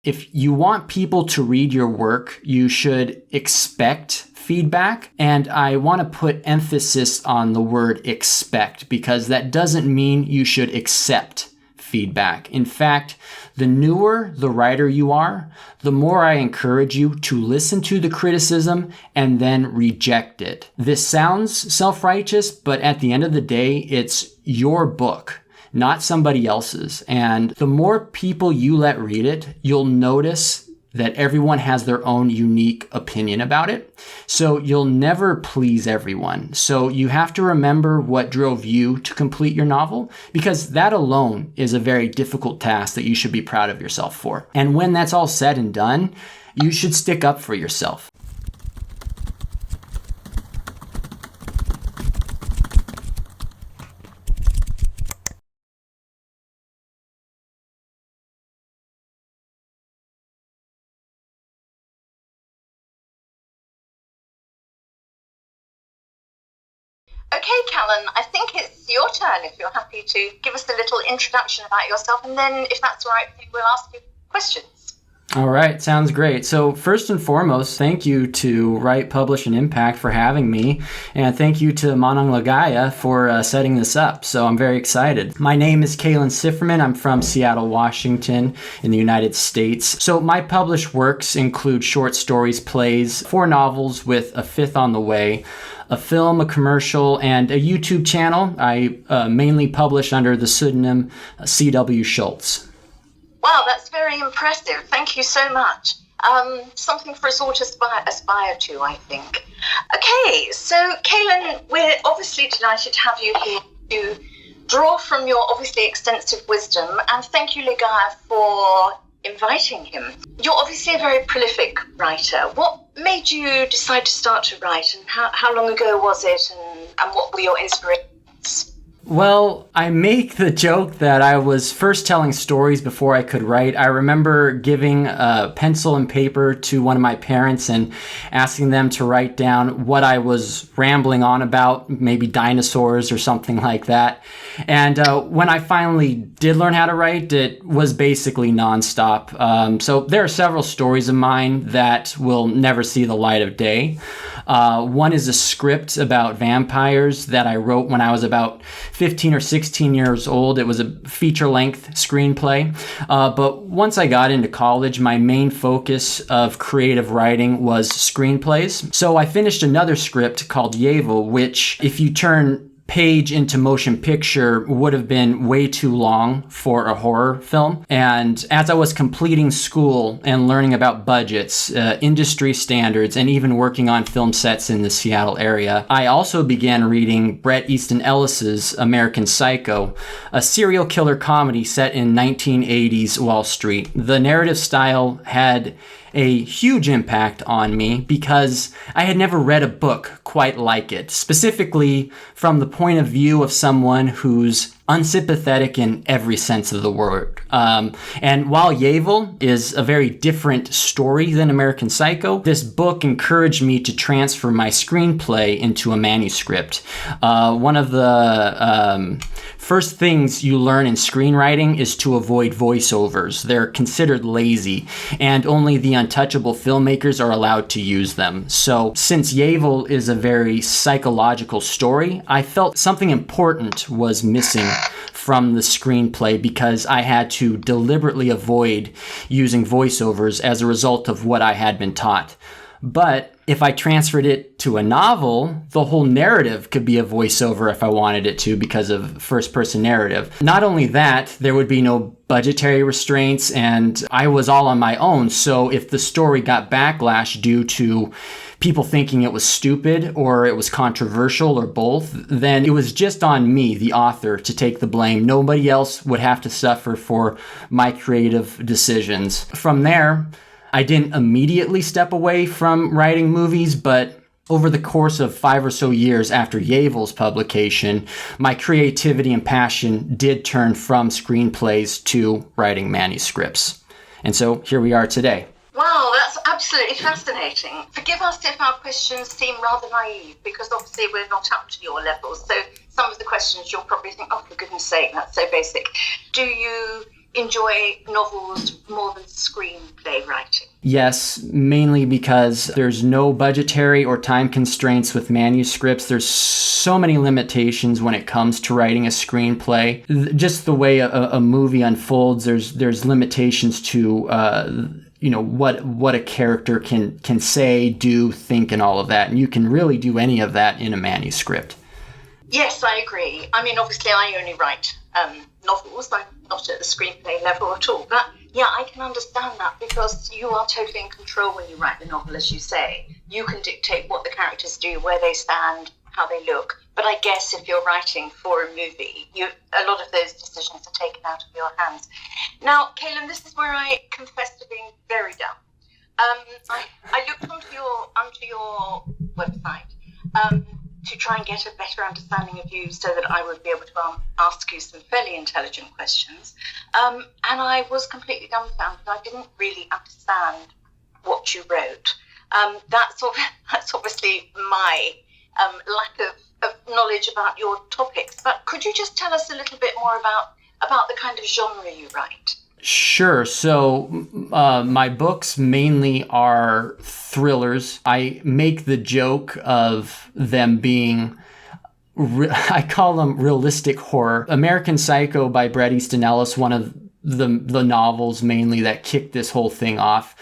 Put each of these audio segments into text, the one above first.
If you want people to read your work, you should expect feedback. And I want to put emphasis on the word expect, because that doesn't mean you should accept feedback. In fact, the newer the writer you are, the more I encourage you to listen to the criticism and then reject it. This sounds self-righteous, but at the end of the day, it's your book, not somebody else's. And the more people you let read it, you'll notice that everyone has their own unique opinion about it. So you'll never please everyone. So you have to remember what drove you to complete your novel, because that alone is a very difficult task that you should be proud of yourself for. And when that's all said and done, you should stick up for yourself. Okay, Callan, I think it's your turn if you're happy to give us a little introduction about yourself, and then if that's all right, we'll ask you questions. All right, sounds great. So first and foremost, thank you to Write, Publish, and Impact for having me, and thank you to Manang Lagaya for setting this up. So I'm very excited. My name is Kaylin Sifferman. I'm from Seattle, Washington in the United States. So my published works include short stories, plays, 4 novels with a 5th on the way, a film, a commercial, and a YouTube channel. I mainly publish under the pseudonym cwschultz. Wow, that's very impressive. Thank you so much. Something for us all to aspire to, I think. Okay, so Kaylin, we're obviously delighted to have you here to draw from your obviously extensive wisdom, and thank you, Ligaya, for inviting him. You're obviously a very prolific writer. What made you decide to start to write, and how long ago was it, and what were your inspirations? Well, I make the joke that I was first telling stories before I could write. I remember giving a pencil and paper to one of my parents and asking them to write down what I was rambling on about, maybe dinosaurs or something like that. And when I finally did learn how to write, it was basically nonstop. So there are several stories of mine that will never see the light of day. One is a script about vampires that I wrote when I was about 15 or 16 years old. It was a feature-length screenplay. But once I got into college, my main focus of creative writing was screenplays. So I finished another script called Yavel, which, if you turn page into motion picture, would have been way too long for a horror film. And as I was completing school and learning about budgets, industry standards, and even working on film sets in the Seattle area, I also began reading Bret Easton Ellis's American Psycho, a serial killer comedy set in 1980s Wall Street. The narrative style had a huge impact on me because I had never read a book quite like it, specifically from the point of view of someone who's unsympathetic in every sense of the word. And while Yavel is a very different story than American Psycho, this book encouraged me to transfer my screenplay into a manuscript. One of the first things you learn in screenwriting is to avoid voiceovers. They're considered lazy, and only the untouchable filmmakers are allowed to use them. So since Yavel is a very psychological story, I felt something important was missing from the screenplay because I had to deliberately avoid using voiceovers as a result of what I had been taught. But if I transferred it to a novel, the whole narrative could be a voiceover if I wanted it to because of first-person narrative. Not only that, there would be no budgetary restraints, and I was all on my own. So if the story got backlash due to people thinking it was stupid or it was controversial or both, then it was just on me, the author, to take the blame. Nobody else would have to suffer for my creative decisions. From there, I didn't immediately step away from writing movies, but over the course of 5 or so years after Yavel's publication, my creativity and passion did turn from screenplays to writing manuscripts. And so here we are today. Wow, that's absolutely fascinating. Forgive us if our questions seem rather naive, because obviously we're not up to your level. So some of the questions you'll probably think, oh, for goodness sake, that's so basic. Do you enjoy novels more than screenplay writing? Yes, mainly because there's no budgetary or time constraints with manuscripts. There's so many limitations when it comes to writing a screenplay. Just the way a movie unfolds, there's limitations to what a character can say, do, think, and all of that. And you can really do any of that in a manuscript. Yes, I agree. I mean, obviously, I only write novels. I'm not at the screenplay level at all. But yeah, I can understand that because you are totally in control when you write the novel, as you say. You can dictate what the characters do, where they stand, how they look. But I guess if you're writing for a movie, a lot of those decisions are taken out of your hands. Now, Kaylin, this is where I confess to being very dumb. I looked onto your website to try and get a better understanding of you so that I would be able to ask you some fairly intelligent questions. And I was completely dumbfounded. I didn't really understand what you wrote. That's obviously my lack of knowledge about your topics. But could you just tell us a little bit more about the kind of genre you write? Sure. So my books mainly are thrillers. I make the joke of them being, I call them realistic horror. American Psycho by Bret Easton Ellis, one of the novels mainly that kicked this whole thing off,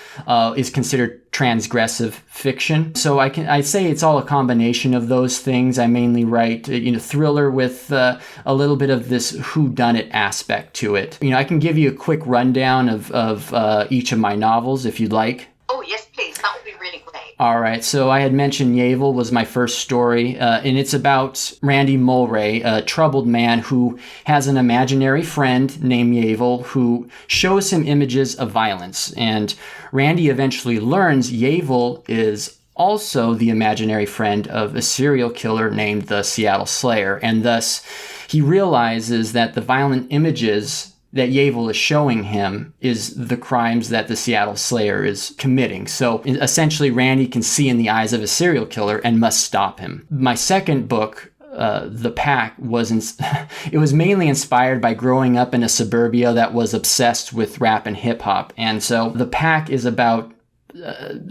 is considered transgressive fiction. So I say it's all a combination of those things. I mainly write thriller with a little bit of this whodunit aspect to it. I can give you a quick rundown of each of my novels if you'd like. Oh yes, please. That would be really great. All right, so I had mentioned Yavel was my first story, and it's about Randy Mulray, a troubled man who has an imaginary friend named Yavel who shows him images of violence. And Randy eventually learns Yavel is also the imaginary friend of a serial killer named the Seattle Slayer, and thus he realizes that the violent images that Yavel is showing him is the crimes that the Seattle Slayer is committing. So essentially, Randy can see in the eyes of a serial killer and must stop him. My second book, The Pack, it was mainly inspired by growing up in a suburbia that was obsessed with rap and hip hop. And so The Pack is about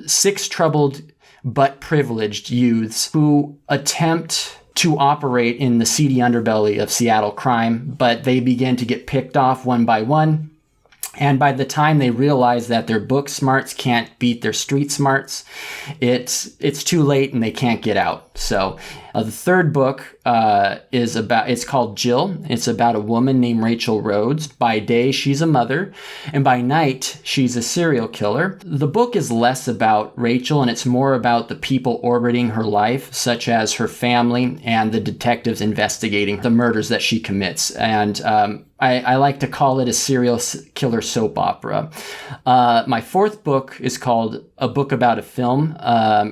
6 troubled but privileged youths who attempt to operate in the seedy underbelly of Seattle crime, but they begin to get picked off one by one. And by the time they realize that their book smarts can't beat their street smarts, it's too late and they can't get out. So the third book it's called Jill. It's about a woman named Rachel Rhodes. By day, she's a mother, and by night, she's a serial killer. The book is less about Rachel, and it's more about the people orbiting her life, such as her family and the detectives investigating the murders that she commits. And I like to call it a serial killer soap opera. My fourth book is called A Book About a Film.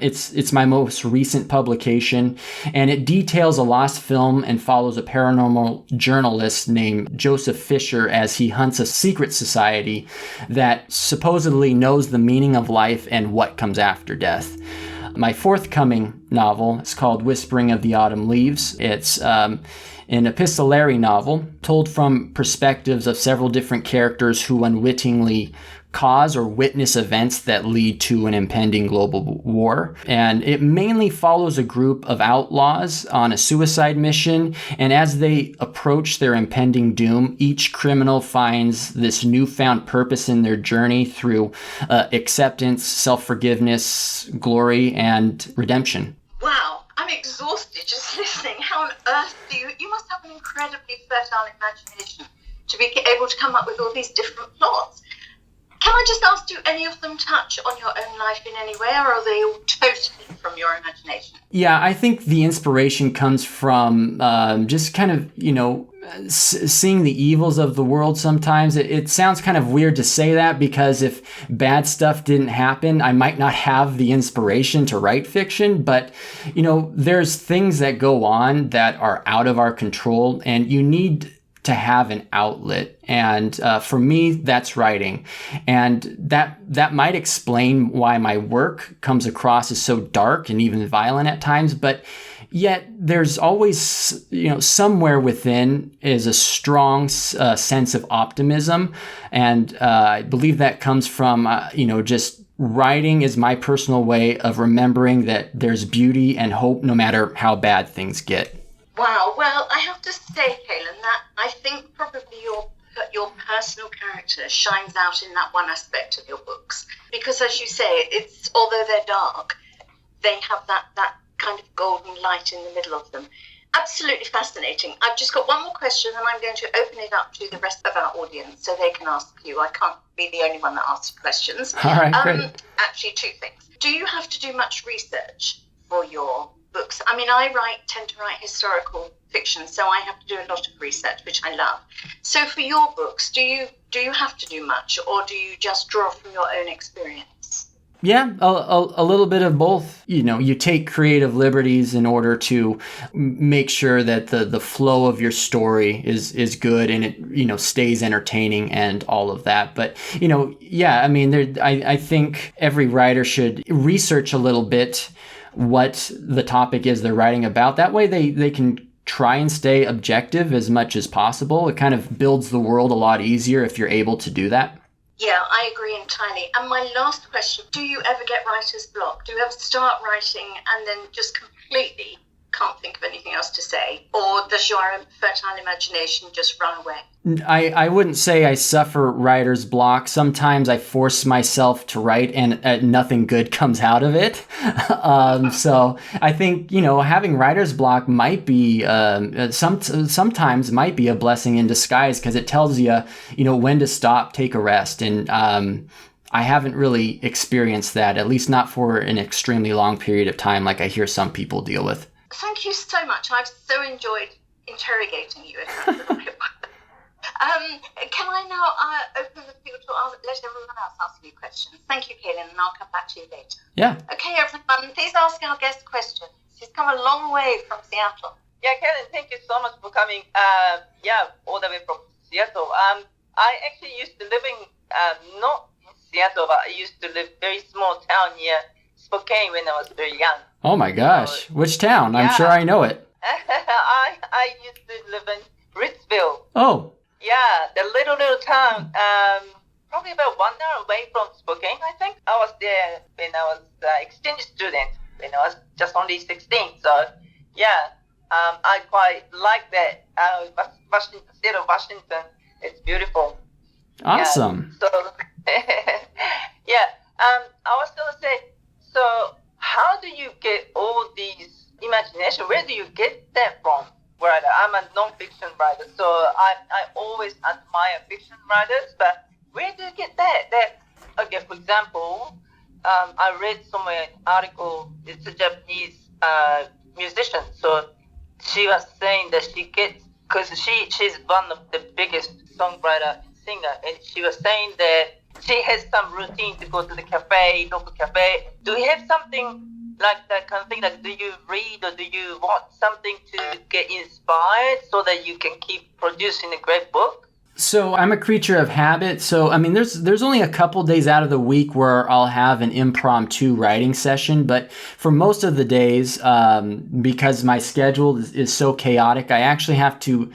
It's my most recent publication, and it details a lost film and follows a paranormal journalist named Joseph Fisher as he hunts a secret society that supposedly knows the meaning of life and what comes after death. My forthcoming novel is called Whispering of the Autumn Leaves. It's an epistolary novel told from perspectives of several different characters who unwittingly cause or witness events that lead to an impending global war. And it mainly follows a group of outlaws on a suicide mission. And as they approach their impending doom, each criminal finds this newfound purpose in their journey through acceptance, self-forgiveness, glory, and redemption. Wow, I'm exhausted just listening. How on earth you must have an incredibly fertile imagination to be able to come up with all these different plots. Can I just ask, do any of them touch on your own life in any way, or are they all totally from your imagination? Yeah, I think the inspiration comes from just kind of, seeing the evils of the world sometimes. It sounds kind of weird to say that because if bad stuff didn't happen, I might not have the inspiration to write fiction. But, there's things that go on that are out of our control, and you need to have an outlet. And for me, that's writing. And that might explain why my work comes across as so dark and even violent at times. But, Yet there's always, somewhere within is a strong sense of optimism. And I believe that comes from, just writing is my personal way of remembering that there's beauty and hope no matter how bad things get. Wow. Well, I have to say, Kaylin, that I think probably your personal character shines out in that one aspect of your books. Because as you say, it's although they're dark, they have that kind of golden light in the middle of them. Absolutely fascinating. I've just got one more question, and I'm going to open it up to the rest of our audience so they can ask you. I can't be the only one that asks questions. All right, great. Actually, two things. Do you have to do much research for your books? I mean, I tend to write historical fiction, so I have to do a lot of research, which I love. So for your books, do you have to do much, or do you just draw from your own experience? Yeah, a little bit of both. You take creative liberties in order to make sure that the flow of your story is good and it, stays entertaining and all of that. But, I think every writer should research a little bit what the topic is they're writing about. That way they can try and stay objective as much as possible. It kind of builds the world a lot easier if you're able to do that. Yeah, I agree entirely. And my last question, do you ever get writer's block? Do you ever start writing and then just completely can't think of anything else to say? Or does your fertile imagination just run away? I wouldn't say I suffer writer's block. Sometimes I force myself to write and nothing good comes out of it. So I think, having writer's block might be, sometimes might be a blessing in disguise because it tells you, when to stop, take a rest. And I haven't really experienced that, at least not for an extremely long period of time like I hear some people deal with. Thank you so much. I've so enjoyed interrogating you. Can I now open the field to let everyone else ask you questions? Thank you, Kaylin, and I'll come back to you later. Yeah. Okay, everyone, please ask our guest questions. She's come a long way from Seattle. Yeah, Kaylin, thank you so much for coming. All the way from Seattle. I actually used to live in not in Seattle, but I used to live very small town near Spokane when I was very young. Oh my gosh, which town? I'm sure I know it. I used to live in Ritzville. Oh. Yeah, the little town, probably about 1 hour away from Spokane, I think. I was there when I was exchange student, when I was just only 16. So, I quite like that. Washington, state of Washington, it's beautiful. Awesome. Yeah, so, I was going to say, so how do you get all these imagination? Where do you get that from? Writer. I'm a non-fiction writer, so I always admire fiction writers, but where do you get that? Okay, for example, I read somewhere an article, it's a Japanese musician, so she was saying that she gets, because she's one of the biggest songwriter and singer, and she was saying that she has some routine to go to the local cafe. Do you have something like that kind of thing? Like, do you read or do you watch something to get inspired so that you can keep producing a great book? So I'm a creature of habit. So, there's only a couple days out of the week where I'll have an impromptu writing session. But for most of the days, because my schedule is so chaotic, I actually have to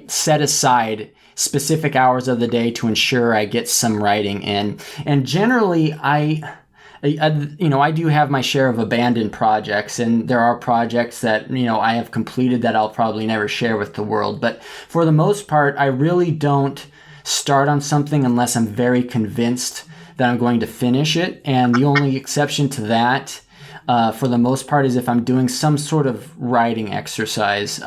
set aside specific hours of the day to ensure I get some writing in. And generally, I do have my share of abandoned projects, and there are projects that, I have completed that I'll probably never share with the world. But for the most part, I really don't start on something unless I'm very convinced that I'm going to finish it. And the only exception to that, for the most part, is if I'm doing some sort of writing exercise.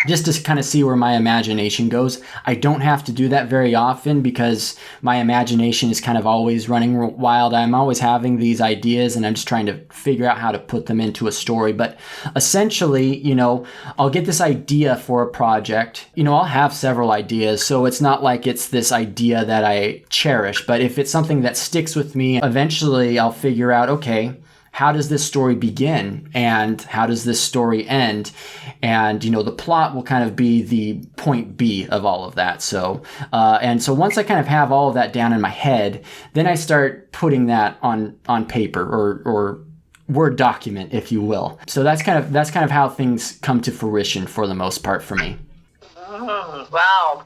Just to kind of see where my imagination goes. I don't have to do that very often because my imagination is kind of always running wild. I'm always having these ideas and I'm just trying to figure out how to put them into a story. But essentially, I'll get this idea for a project. I'll have several ideas, so it's not like it's this idea that I cherish. But if it's something that sticks with me, eventually I'll figure out, okay, how does this story begin and how does this story end? And, the plot will kind of be the point B of all of that. So once I kind of have all of that down in my head, then I start putting that on paper or Word document, if you will. So that's kind of how things come to fruition for the most part for me. Wow.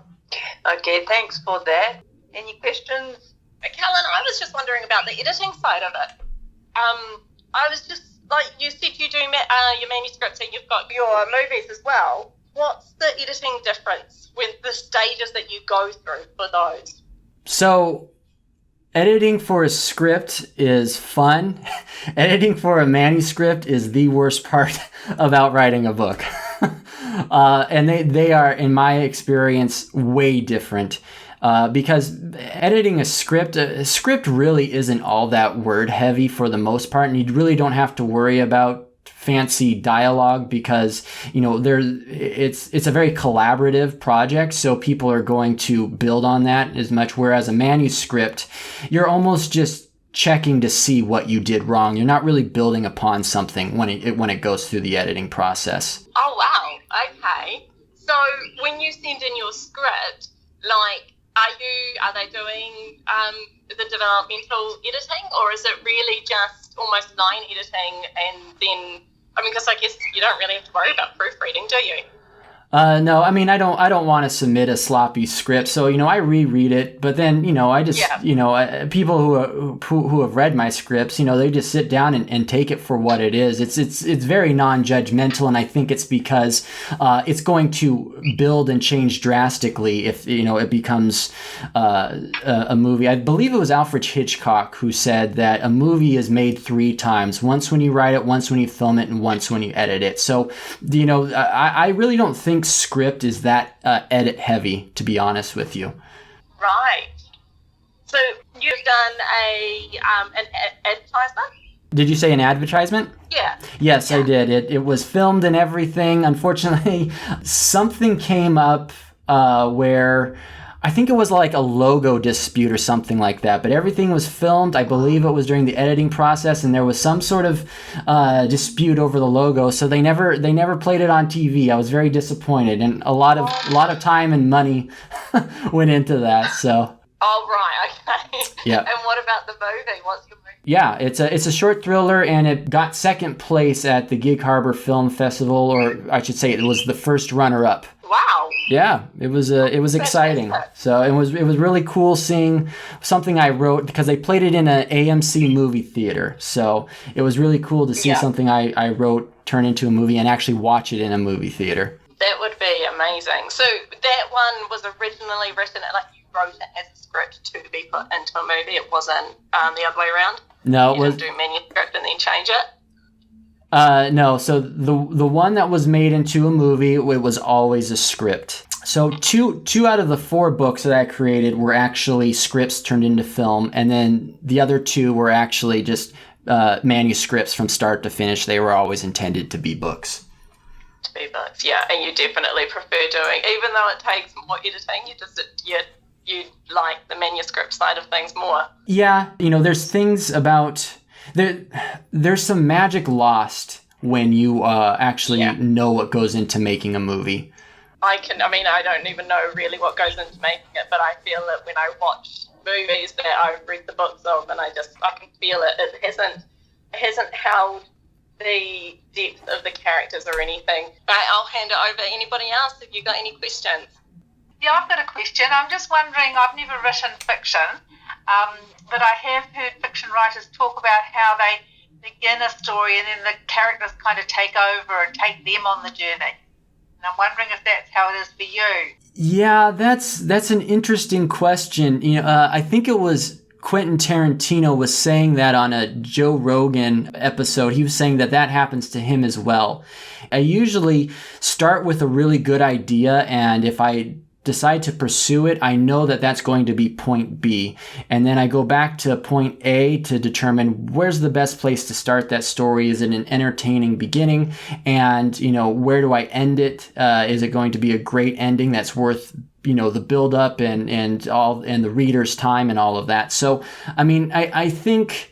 Okay, thanks for that. Any questions? Kellen, I was just wondering about the editing side of it. I was just, like you said, you do your manuscripts and you've got your movies as well. What's the editing difference with the stages that you go through for those? So, editing for a script is fun. Editing for a manuscript is the worst part about writing a book. And they are, in my experience, way different. Because editing a script really isn't all that word heavy for the most part, and you really don't have to worry about fancy dialogue because, it's a very collaborative project, so people are going to build on that as much, whereas a manuscript, you're almost just checking to see what you did wrong. You're not really building upon something when it goes through the editing process. Oh, wow. Okay. So when you send in your script, like, are they doing the developmental editing, or is it really just almost line editing and then, because I guess you don't really have to worry about proofreading, do you? No, I don't want to submit a sloppy script. So, I reread it, but then, I just, people who have read my scripts, they just sit down and take it for what it is. It's very non-judgmental. And I think it's because, it's going to build and change drastically if, it becomes, a movie. I believe it was Alfred Hitchcock who said that a movie is made 3 times, once when you write it, once when you film it, and once when you edit it. So, I really don't think script is that edit heavy, to be honest with you. Right. So you've done an advertisement? Did you say an advertisement? Yeah. Yes, yeah. I did. It was filmed and everything. Unfortunately, something came up where I think it was like a logo dispute or something like that, but everything was filmed. I believe it was during the editing process, and there was some sort of dispute over the logo, so they never played it on TV. I was very disappointed, and a lot of time and money went into that. So. Oh, right, okay. Yeah. And what about the movie? What's your movie? Yeah, it's a short thriller, and it got second place at the Gig Harbor Film Festival, or I should say, it was the first runner-up. Wow. Yeah, it was exciting. So it was really cool seeing something I wrote, because they played it in an AMC movie theater. So it was really cool to see something I wrote turn into a movie and actually watch it in a movie theater. That would be amazing. So that one was originally written, like you wrote it as a script to be put into a movie. It wasn't the other way around. No, you didn't do manuscript and then change it. No, so the one that was made into a movie, it was always a script. So two out of the 4 books that I created were actually scripts turned into film, and then the other 2 were actually just manuscripts from start to finish. They were always intended to be books. To be books, yeah, and you definitely prefer doing, even though it takes more editing, you like the manuscript side of things more. Yeah, there's things about... There's some magic lost when you actually know what goes into making a movie. I don't even know really what goes into making it, but I feel that when I watch movies that I've read the books of, and I can feel it. It hasn't held the depth of the characters or anything. Right, I'll hand it over. Anybody else? Have you got any questions? Yeah, I've got a question. I'm just wondering, I've never written fiction, but I have heard fiction writers talk about how they begin a story and then the characters kind of take over and take them on the journey. And I'm wondering if that's how it is for you. Yeah, that's an interesting question. I think it was Quentin Tarantino was saying that on a Joe Rogan episode. He was saying that happens to him as well. I usually start with a really good idea, and if I decide to pursue it, I know that that's going to be point B. And then I go back to point A to determine where's the best place to start that story. Is it an entertaining beginning? And, where do I end it? Is it going to be a great ending that's worth, the build up and the reader's time and all of that? So, I think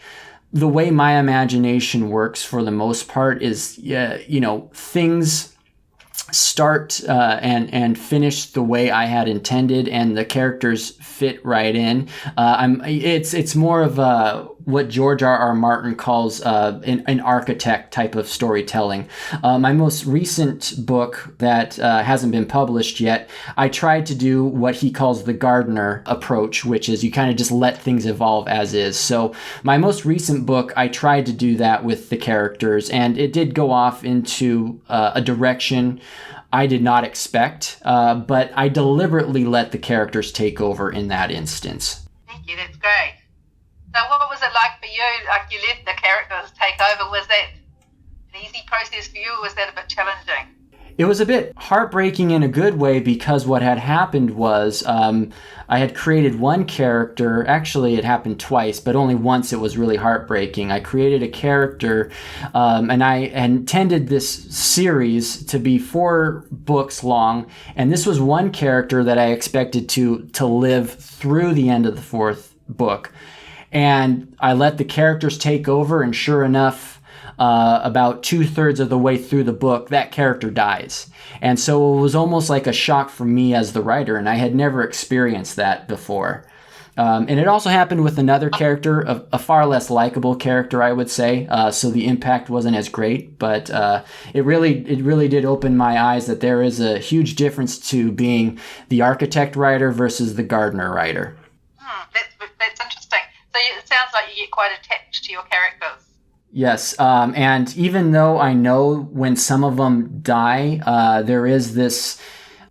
the way my imagination works for the most part is, things start and finish the way I had intended, and the characters fit right in. It's more of what George R.R. Martin calls an architect type of storytelling. My most recent book that hasn't been published yet, I tried to do what he calls the gardener approach, which is you kind of just let things evolve as is. So my most recent book, I tried to do that with the characters, and it did go off into a direction I did not expect, but I deliberately let the characters take over in that instance. Thank you, that's great. So what was it like for you? Like you let the characters take over. Was that an easy process for you, or was that a bit challenging? It was a bit heartbreaking in a good way, because what had happened was I had created one character. Actually, it happened twice, but only once it was really heartbreaking. I created a character, and I intended this series to be 4 books long, and this was one character that I expected to live through the end of the 4th book. And I let the characters take over, and sure enough, about 2/3 of the way through the book, that character dies. And so it was almost like a shock for me as the writer, and I had never experienced that before. And it also happened with another character, a far less likable character, I would say. So the impact wasn't as great, but it really did open my eyes that there is a huge difference to being the architect writer versus the gardener writer. That's interesting. So it sounds like you get quite attached to your characters. Yes, and even though I know when some of them die, there is this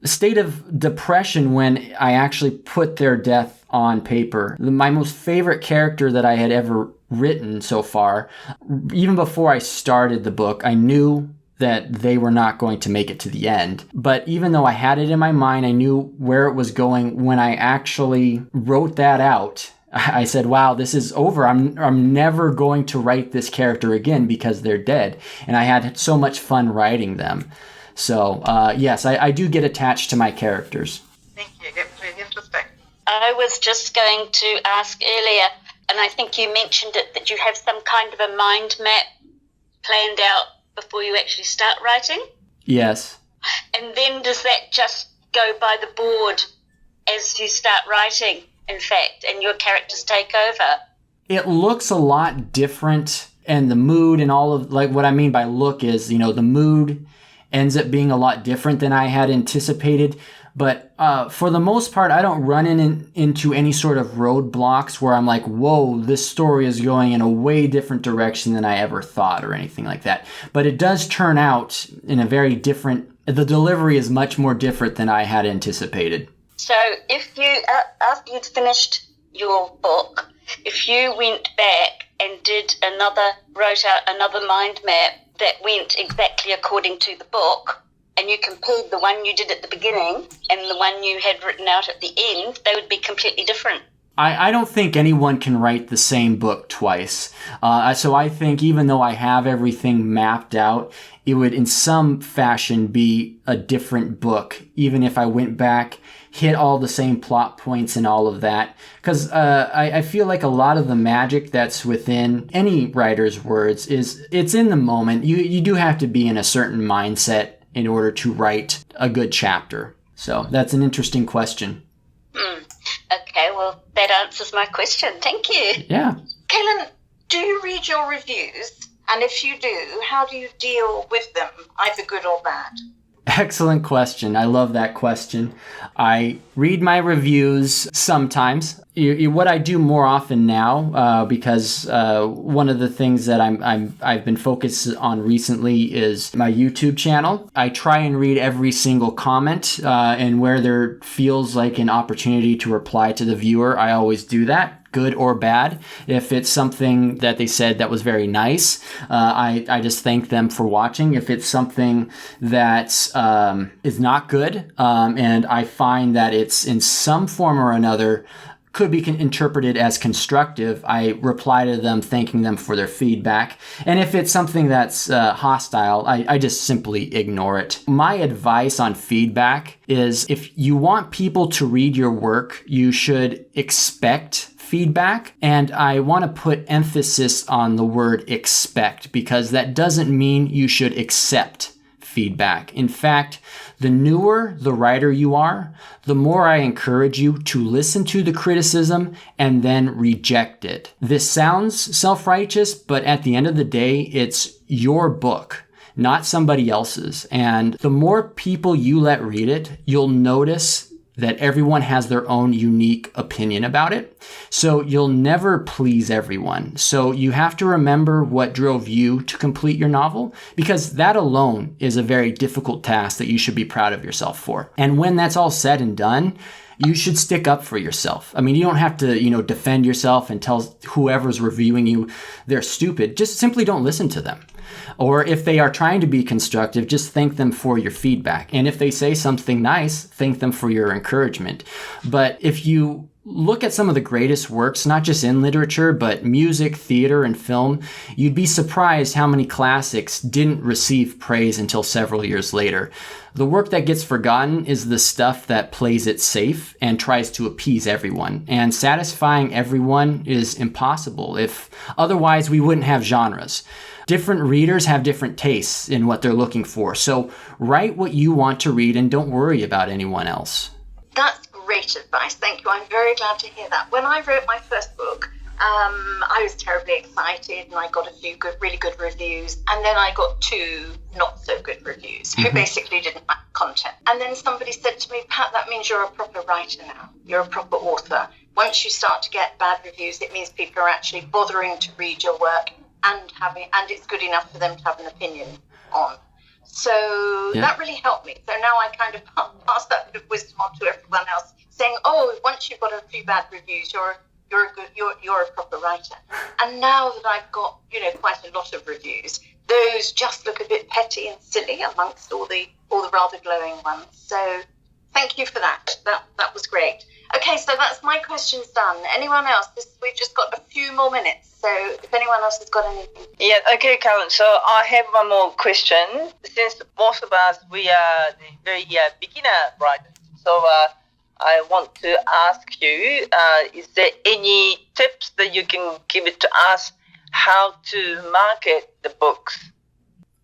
state of depression when I actually put their death on paper. My most favorite character that I had ever written so far, even before I started the book, I knew that they were not going to make it to the end. But even though I had it in my mind, I knew where it was going. When I actually wrote that out, I said, wow, this is over. I'm never going to write this character again because they're dead. And I had so much fun writing them. So, yes, I do get attached to my characters. Thank you. That's really interesting. I was just going to ask earlier, and I think you mentioned it, that you have some kind of a mind map planned out before you actually start writing? Yes. And then does that just go by the board as you start writing? In fact, and your characters take over? It looks a lot different, and the mood and all of, like, what I mean by look is, the mood ends up being a lot different than I had anticipated. But for the most part, I don't run into any sort of roadblocks where I'm like, whoa, this story is going in a way different direction than I ever thought or anything like that. But it does turn out in a very different, the delivery is much more different than I had anticipated. So if you, after you'd finished your book, if you went back and wrote out another mind map that went exactly according to the book, and you compared the one you did at the beginning and the one you had written out at the end, they would be completely different. I don't think anyone can write the same book twice. So I think even though I have everything mapped out, it would in some fashion be a different book, even if I went back, hit all the same plot points and all of that. Because I feel like a lot of the magic that's within any writer's words it's in the moment. You do have to be in a certain mindset in order to write a good chapter. So that's an interesting question. Okay, well, that answers my question. Thank you. Yeah. Kaylin, do you read your reviews? And if you do, how do you deal with them, either good or bad? Excellent question. I love that question. I read my reviews sometimes. What I do more often now, because one of the things that I've been focused on recently is my YouTube channel. I try and read every single comment, and where there feels like an opportunity to reply to the viewer, I always do that. Good or bad. If it's something that they said that was very nice, I just thank them for watching. If it's something that is not good, and I find that it's in some form or another could be interpreted as constructive, I reply to them thanking them for their feedback. And if it's something that's hostile, I just simply ignore it. My advice on feedback is if you want people to read your work, you should expect feedback. And I want to put emphasis on the word expect, because that doesn't mean you should accept feedback. In fact, the newer the writer you are, the more I encourage you to listen to the criticism and then reject it. This sounds self-righteous, but at the end of the day, it's your book, not somebody else's. And the more people you let read it, you'll notice that everyone has their own unique opinion about it. So you'll never please everyone. So you have to remember what drove you to complete your novel, because that alone is a very difficult task that you should be proud of yourself for. And when that's all said and done, you should stick up for yourself. I mean, you don't have to, defend yourself and tell whoever's reviewing you they're stupid. Just simply don't listen to them. Or if they are trying to be constructive, just thank them for your feedback. And if they say something nice, thank them for your encouragement. But if you look at some of the greatest works, not just in literature, but music, theater, and film, you'd be surprised how many classics didn't receive praise until several years later. The work that gets forgotten is the stuff that plays it safe and tries to appease everyone. And satisfying everyone is impossible. Otherwise, we wouldn't have genres. Different readers have different tastes in what they're looking for. So write what you want to read and don't worry about anyone else. That's great advice. Thank you. I'm very glad to hear that. When I wrote my first book, I was terribly excited and I got a few really good reviews. And then I got 2 not so good reviews who basically didn't like the content. And then somebody said to me, Pat, that means you're a proper writer now. You're a proper author. Once you start to get bad reviews, it means people are actually bothering to read your work and it's good enough for them to have an opinion on. So that really helped me. So now I kind of pass that bit of wisdom on to everyone else, saying, once you've got a few bad reviews, you're a proper writer. And now that I've got quite a lot of reviews, those just look a bit petty and silly amongst all the rather glowing ones. So thank you for that. That was great. Okay, so that's my questions done. Anyone else? We've just got a few more minutes. So if anyone else has got anything. Yeah, okay, Karen. So I have one more question. Since most of us, we are the very beginner writers. So I want to ask you, is there any tips that you can give it to us how to market the books?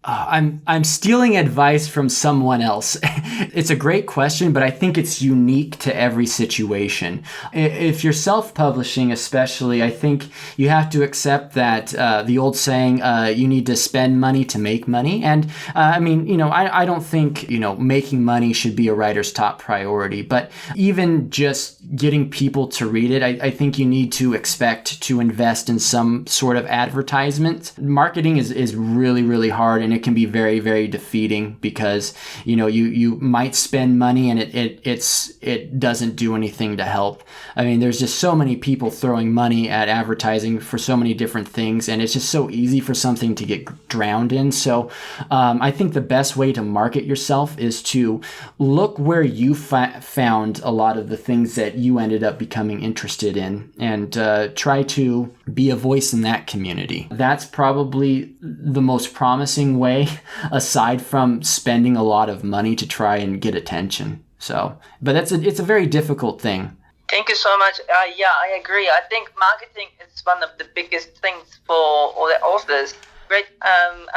I'm stealing advice from someone else. It's a great question, but I think it's unique to every situation. If you're self-publishing especially, I think you have to accept that the old saying, you need to spend money to make money. And I don't think, making money should be a writer's top priority. But even just getting people to read it, I think you need to expect to invest in some sort of advertisement. Marketing is really, really hard, and it can be very, very defeating because you might spend money and it doesn't do anything to help. I mean, there's just so many people throwing money at advertising for so many different things, and it's just so easy for something to get drowned in. So I think the best way to market yourself is to look where you found a lot of the things that you ended up becoming interested in, and try to be a voice in that community. That's probably the most promising way, aside from spending a lot of money to try and get attention. So, but it's a very difficult thing. Thank you so much. I agree. I think marketing is one of the biggest things for all the authors. Great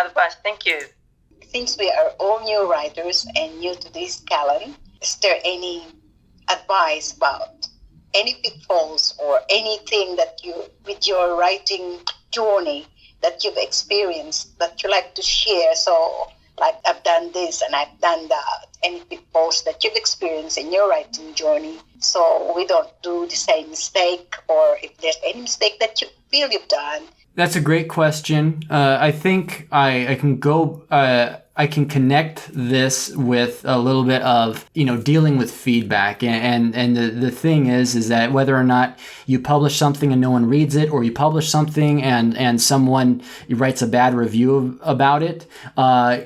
advice. Thank you. Since we are all new writers and new to this, Callan, is there any advice about any pitfalls or anything that you, with your writing journey, that you've experienced that you like to share? So, like, I've done this and I've done that. Any pitfalls that you've experienced in your writing journey, so we don't do the same mistake, or if there's any mistake that you feel you've done. That's a great question. I think I can go. I can connect this with a little bit of, dealing with feedback. And the thing is that whether or not you publish something and no one reads it, or you publish something and someone writes a bad review about it,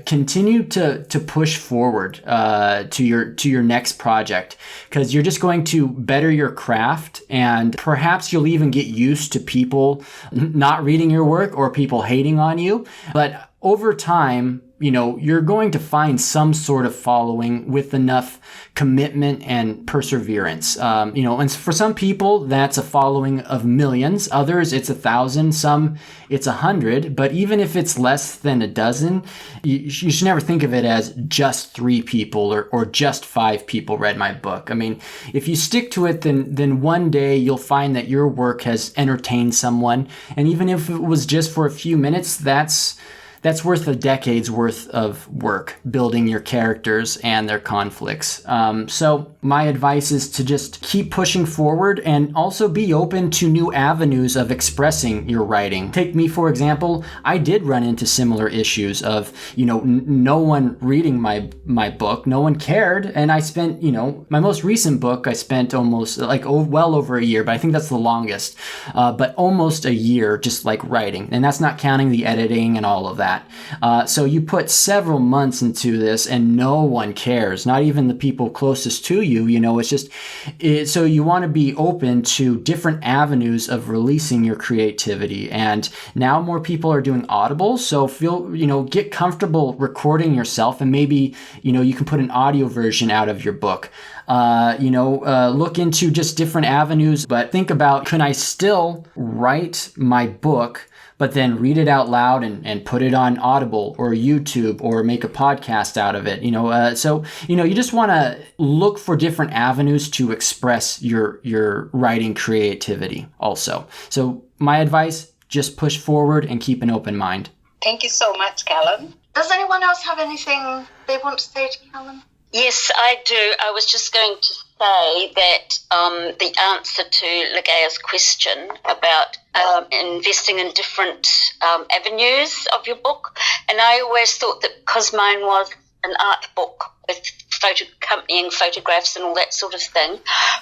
continue to push forward to your next project, because you're just going to better your craft, and perhaps you'll even get used to people not reading your work or people hating on you. But over time, you're going to find some sort of following with enough commitment and perseverance. And for some people, that's a following of millions. Others, it's 1,000. Some, it's 100. But even if it's less than a dozen, you should never think of it as just 3 people or just 5 people read my book. I mean, if you stick to it, then one day you'll find that your work has entertained someone. And even if it was just for a few minutes, that's worth a decade's worth of work building your characters and their conflicts. So my advice is to just keep pushing forward and also be open to new avenues of expressing your writing. Take me, for example. I did run into similar issues of, no one reading my book. No one cared. And I spent, my most recent book, I spent almost well over a year, but I think that's the longest. But almost a year just writing. And that's not counting the editing and all of that. So you put several months into this and no one cares, not even the people closest to you. So you want to be open to different avenues of releasing your creativity. And now more people are doing Audible. So get comfortable recording yourself, and maybe, you can put an audio version out of your book. Look into just different avenues, but think about, can I still write my book but then read it out loud and put it on Audible or YouTube or make a podcast out of it. So you just want to look for different avenues to express your writing creativity also. So my advice, just push forward and keep an open mind. Thank you so much, Callan. Does anyone else have anything they want to say to Callan? Yes, I do. I was just going to say that the answer to Legaya's question about investing in different avenues of your book, and I always thought that because mine was an art book with accompanying photographs and all that sort of thing,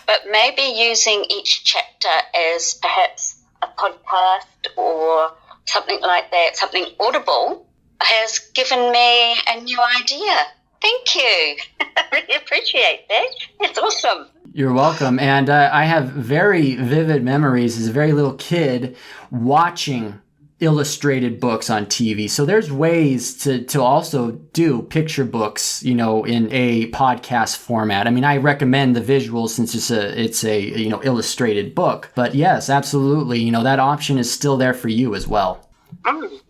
but maybe using each chapter as perhaps a podcast or something like that, something audible, has given me a new idea. Thank you. I really appreciate that. That's awesome. You're welcome. And I have very vivid memories as a very little kid watching illustrated books on TV. So there's ways to also do picture books, in a podcast format. I mean, I recommend the visuals since it's a illustrated book. But yes, absolutely. That option is still there for you as well.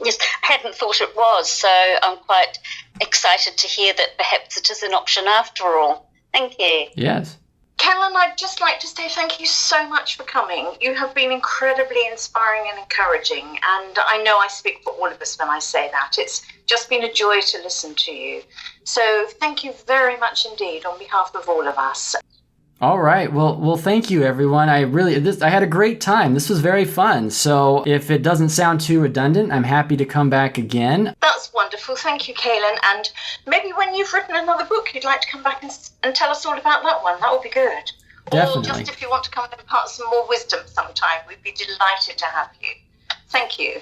Yes, I hadn't thought it was, so I'm quite excited to hear that perhaps it is an option after all. Thank you. Yes. Callan, I'd just like to say thank you so much for coming. You have been incredibly inspiring and encouraging, and I know I speak for all of us when I say that. It's just been a joy to listen to you. So thank you very much indeed on behalf of all of us. All right. Well, thank you, everyone. I had a great time. This was very fun. So if it doesn't sound too redundant, I'm happy to come back again. That's wonderful. Thank you, Callan. And maybe when you've written another book, you'd like to come back and tell us all about that one. That would be good. Definitely. Or just if you want to come and impart some more wisdom sometime, we'd be delighted to have you. Thank you.